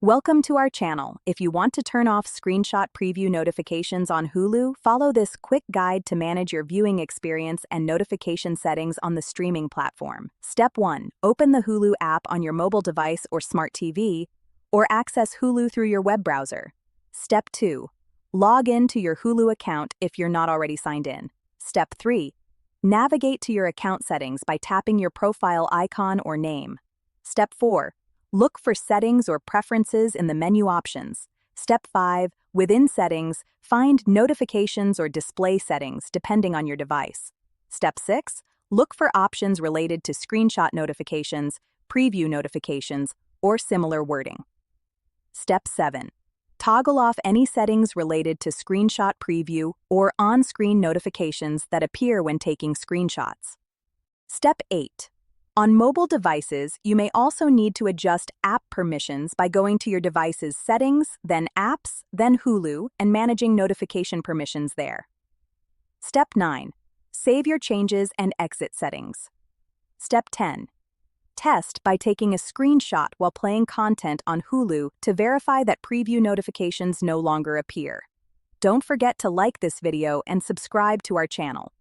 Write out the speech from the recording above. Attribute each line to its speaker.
Speaker 1: Welcome to our channel. If you want to turn off screenshot preview notifications on Hulu, follow this quick guide to manage your viewing experience and notification settings on the streaming platform. Step 1. Open the Hulu app on your mobile device or smart TV, or access Hulu through your web browser. Step 2. Log in to your Hulu account if you're not already signed in. Step 3. Navigate to your account settings by tapping your profile icon or name. Step 4. Look for settings or preferences in the menu options. Step 5. Within settings, find notifications or display settings depending on your device. Step 6. Look for options related to screenshot notifications, preview notifications, or similar wording. Step 7. Toggle off any settings related to screenshot preview or on-screen notifications that appear when taking screenshots. Step 8. On mobile devices, you may also need to adjust app permissions by going to your device's settings, then apps, then Hulu, and managing notification permissions there. Step 9. Save your changes and exit settings. Step 10. Test by taking a screenshot while playing content on Hulu to verify that preview notifications no longer appear. Don't forget to like this video and subscribe to our channel.